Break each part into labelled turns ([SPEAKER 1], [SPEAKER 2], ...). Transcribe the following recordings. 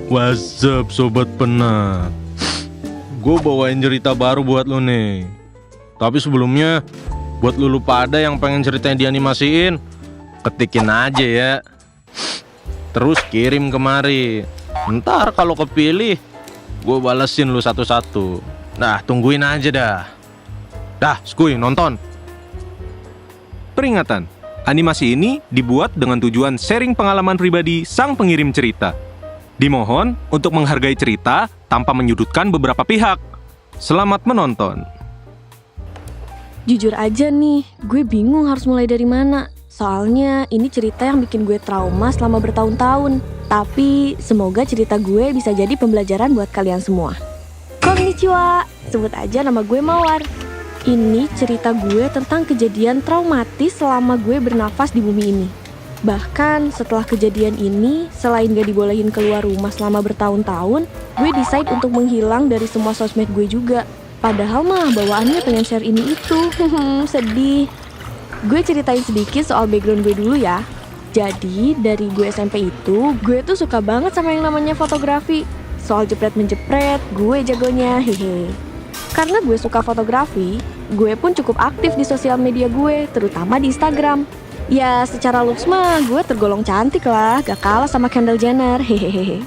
[SPEAKER 1] What's up sobat penat? Gue bawain cerita baru buat lo nih. Tapi sebelumnya, buat lu pada yang pengen ceritanya dianimasiin, ketikin aja ya. Terus kirim kemari. Ntar kalau kepilih, gue balesin lu satu-satu. Nah, tungguin aja dah. Dah, skuy nonton.
[SPEAKER 2] Peringatan, animasi ini dibuat dengan tujuan sharing pengalaman pribadi sang pengirim cerita. Dimohon untuk menghargai cerita tanpa menyudutkan beberapa pihak. Selamat menonton.
[SPEAKER 3] Jujur aja nih, gue bingung harus mulai dari mana. Soalnya ini cerita yang bikin gue trauma selama bertahun-tahun. Tapi semoga cerita gue bisa jadi pembelajaran buat kalian semua. Konnichiwa, sebut aja nama gue Mawar. Ini cerita gue tentang kejadian traumatis selama gue bernafas di bumi ini. Bahkan setelah kejadian ini, selain gak dibolehin keluar rumah selama bertahun-tahun, gue decide untuk menghilang dari semua sosmed gue juga. Padahal mah bawaannya pengen share ini itu. Sedih. Gue ceritain sedikit soal background gue dulu ya. Jadi dari gue SMP itu, gue tuh suka banget sama yang namanya fotografi. Soal jepret-menjepret, gue jagonya, hehe. Karena gue suka fotografi, gue pun cukup aktif di sosial media gue, terutama di Instagram. Ya secara looks mah gue tergolong cantik lah, gak kalah sama Kendall Jenner, hehehe.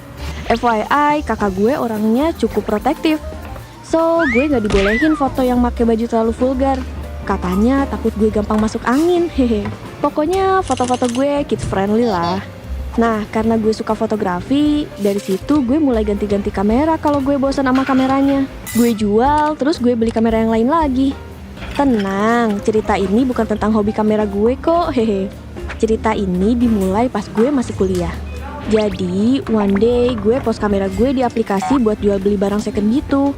[SPEAKER 3] FYI, kakak gue orangnya cukup protektif. So, gue gak dibolehin foto yang pakai baju terlalu vulgar. Katanya takut gue gampang masuk angin, hehe. Pokoknya foto-foto gue kids friendly lah. Nah, karena gue suka fotografi, dari situ gue mulai ganti-ganti kamera kalau gue bosan sama kameranya. Gue jual, terus gue beli kamera yang lain lagi. Tenang, cerita ini bukan tentang hobi kamera gue kok, hehe. Cerita ini dimulai pas gue masih kuliah. Jadi, one day gue post kamera gue di aplikasi buat jual beli barang second gitu.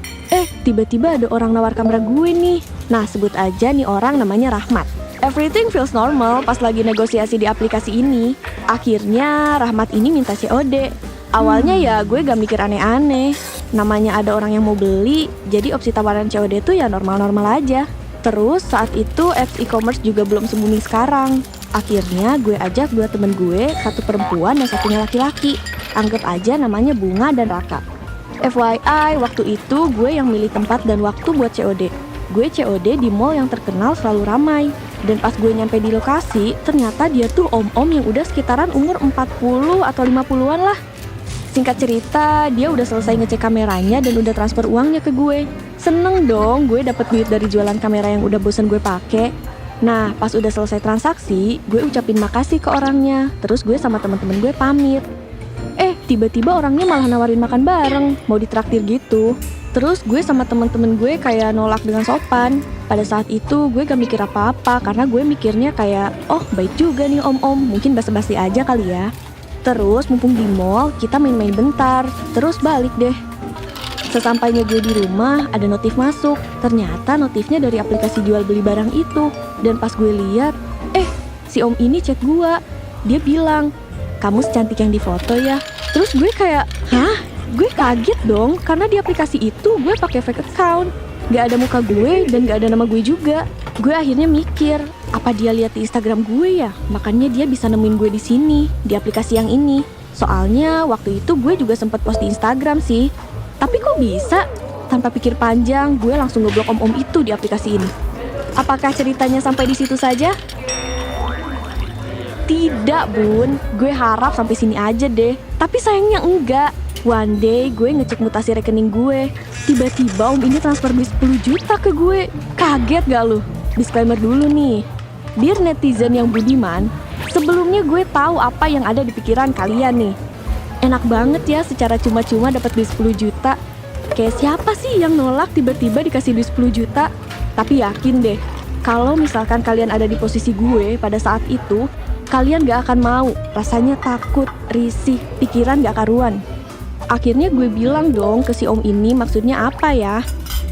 [SPEAKER 3] Tiba-tiba ada orang nawar kamera gue nih. Nah, sebut aja nih orang namanya Rahmat. Everything feels normal pas lagi negosiasi di aplikasi ini. Akhirnya Rahmat ini minta COD. Awalnya ya gue gak mikir aneh-aneh. Namanya ada orang yang mau beli, jadi opsi tawaran COD tuh ya normal-normal aja. Terus saat itu apps e-commerce juga belum se-booming sekarang. Akhirnya gue ajak dua temen gue, satu perempuan dan satunya laki-laki. Anggap aja namanya Bunga dan Raka. FYI, waktu itu gue yang milih tempat dan waktu buat COD. Gue COD di mall yang terkenal selalu ramai. Dan pas gue nyampe di lokasi, ternyata dia tuh om-om yang udah sekitaran umur 40 atau 50-an lah. Singkat cerita, dia udah selesai ngecek kameranya dan udah transfer uangnya ke gue. Seneng dong, gue dapet duit dari jualan kamera yang udah bosen gue pake. Nah, pas udah selesai transaksi, gue ucapin makasih ke orangnya. Terus gue sama temen-temen gue pamit. Tiba-tiba orangnya malah nawarin makan bareng, mau ditraktir gitu. Terus gue sama temen-temen gue kayak nolak dengan sopan. Pada saat itu gue gak mikir apa-apa karena gue mikirnya kayak, oh baik juga nih om-om, mungkin basa-basi aja kali ya. Terus mumpung di mall, kita main-main bentar, terus balik deh. Sesampainya gue di rumah, ada notif masuk. Ternyata notifnya dari aplikasi jual beli barang itu. Dan pas gue lihat, si om ini chat gue. Dia bilang, kamu secantik yang di foto ya. Terus gue kayak, hah? Gue kaget dong, karena di aplikasi itu gue pakai fake account. Gak ada muka gue dan gak ada nama gue juga. Gue akhirnya mikir, apa dia lihat di Instagram gue ya? Makanya dia bisa nemuin gue di sini, di aplikasi yang ini. Soalnya waktu itu gue juga sempat post di Instagram sih. Tapi kok bisa? Tanpa pikir panjang, gue langsung ngeblok om-om itu di aplikasi ini. Apakah ceritanya sampai di situ saja? Tidak bun, gue harap sampai sini aja deh. Tapi sayangnya enggak. One day gue ngecek mutasi rekening gue. Tiba-tiba om ini transfer duit 10 juta ke gue. Kaget gak lu? Disclaimer dulu nih. Dear netizen yang budiman, sebelumnya gue tahu apa yang ada di pikiran kalian nih. Enak banget ya secara cuma-cuma dapat duit 10 juta. Kayak siapa sih yang nolak tiba-tiba dikasih duit 10 juta? Tapi yakin deh, kalau misalkan kalian ada di posisi gue pada saat itu, kalian gak akan mau. Rasanya takut, risih, pikiran gak karuan. Akhirnya gue bilang dong ke si om ini maksudnya apa ya.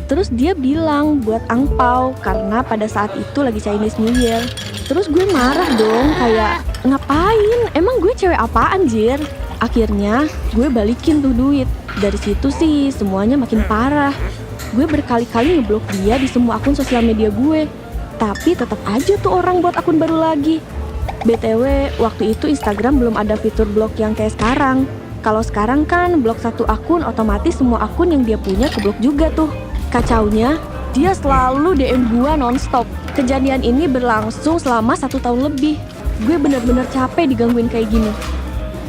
[SPEAKER 3] Terus dia bilang buat angpau karena pada saat itu lagi Chinese New Year. Terus gue marah dong kayak, ngapain? Emang gue cewek apaan Jir? Akhirnya gue balikin tuh duit. Dari situ sih semuanya makin parah. Gue berkali-kali ngeblok dia di semua akun sosial media gue. Tapi tetap aja tuh orang buat akun baru lagi. BTW, waktu itu Instagram belum ada fitur blok yang kayak sekarang. Kalau sekarang kan blok satu akun, otomatis semua akun yang dia punya keblok juga tuh. Kacaunya, dia selalu DM gua nonstop. Kejadian ini berlangsung selama 1 tahun lebih. Gue bener-bener capek digangguin kayak gini.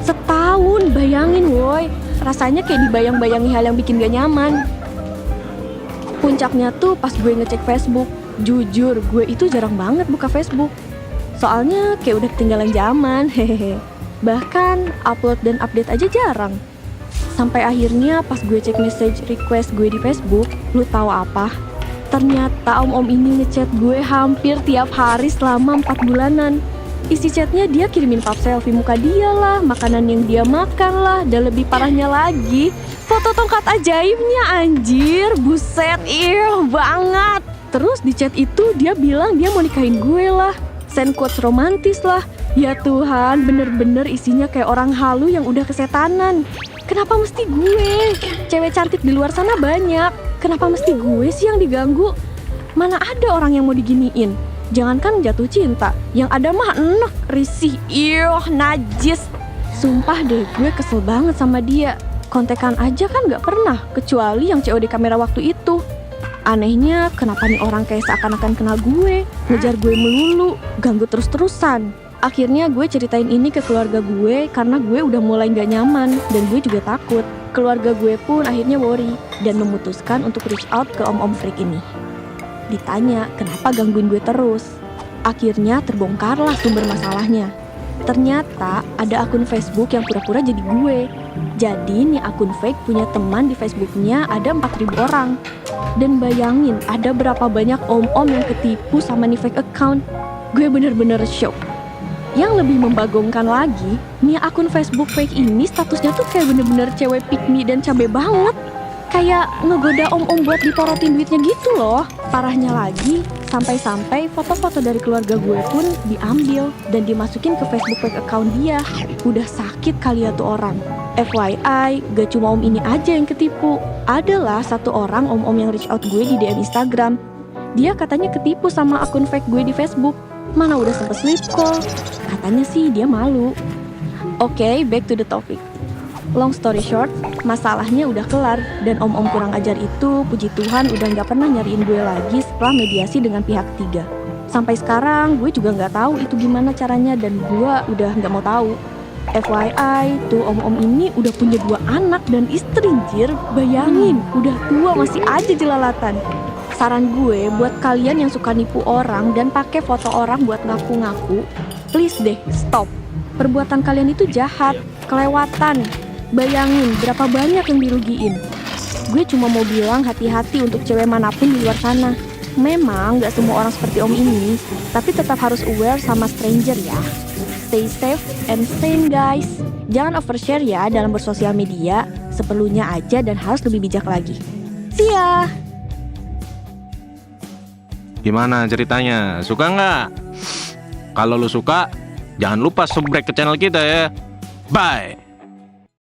[SPEAKER 3] Setahun, bayangin woy. Rasanya kayak dibayang-bayangi hal yang bikin gak nyaman. Puncaknya tuh pas gue ngecek Facebook. Jujur, gue itu jarang banget buka Facebook. Soalnya kayak udah ketinggalan zaman, hehehe. Bahkan upload dan update aja jarang. Sampai akhirnya pas gue cek message request gue di Facebook, lu tahu apa? Ternyata om-om ini ngechat gue hampir tiap hari selama 4 bulanan. Isi chatnya dia kirimin pap selfie muka dia lah, makanan yang dia makan lah, dan lebih parahnya lagi, foto tongkat ajaibnya anjir, buset, banget. Terus di chat itu dia bilang dia mau nikahin gue lah. Send quotes romantis lah. Ya Tuhan, bener-bener isinya kayak orang halu yang udah kesetanan. Kenapa mesti gue? Cewek cantik di luar sana banyak. Kenapa mesti gue sih yang diganggu? Mana ada orang yang mau diginiin? Jangankan jatuh cinta, yang ada mah enek, risih, najis. Sumpah deh, gue kesel banget sama dia. Kontekan aja kan gak pernah, kecuali yang COD kamera waktu itu. Anehnya, kenapa nih orang kayak seakan-akan kenal gue, ngejar gue melulu, ganggu terus-terusan. Akhirnya gue ceritain ini ke keluarga gue karena gue udah mulai gak nyaman dan gue juga takut. Keluarga gue pun akhirnya worry dan memutuskan untuk reach out ke om-om freak ini. Ditanya kenapa gangguin gue terus. Akhirnya terbongkarlah sumber masalahnya. Ternyata ada akun Facebook yang pura-pura jadi gue. Jadi nih akun fake punya teman di Facebooknya ada 4.000 orang. Dan bayangin ada berapa banyak om-om yang ketipu sama nih fake account. Gue bener-bener shock. Yang lebih membagongkan lagi, nih akun Facebook fake ini statusnya tuh kayak bener-bener cewek pick me dan cabe banget. Kayak ngegoda om-om buat diporotin duitnya gitu loh. Parahnya lagi, sampai-sampai foto-foto dari keluarga gue pun diambil dan dimasukin ke Facebook fake account dia. Udah sakit kali ya tuh orang. FYI, gak cuma om ini aja yang ketipu. Adalah satu orang om-om yang reach out gue di DM Instagram. Dia katanya ketipu sama akun fake gue di Facebook. Mana udah sempet sleep call. Katanya sih dia malu. Oke, back to the topic. Long story short, masalahnya udah kelar. Dan om-om kurang ajar itu, puji Tuhan udah gak pernah nyariin gue lagi setelah mediasi dengan pihak ketiga. Sampai sekarang gue juga gak tahu itu gimana caranya dan gue udah gak mau tahu. FYI, tuh om-om ini udah punya 2 anak dan istri jir. Bayangin, udah tua masih aja jelalatan. Saran gue buat kalian yang suka nipu orang dan pakai foto orang buat ngaku-ngaku, please deh, stop. Perbuatan kalian itu jahat, kelewatan. Bayangin berapa banyak yang dirugiin. Gue cuma mau bilang hati-hati untuk cewek manapun di luar sana. Memang gak semua orang seperti om ini, tapi tetap harus aware sama stranger ya. Stay safe and sane guys. Jangan overshare ya dalam bersosial media, seperlunya aja dan harus lebih bijak lagi. See ya!
[SPEAKER 1] Gimana ceritanya? Suka nggak? Kalau lu suka, jangan lupa subscribe ke channel kita ya. Bye!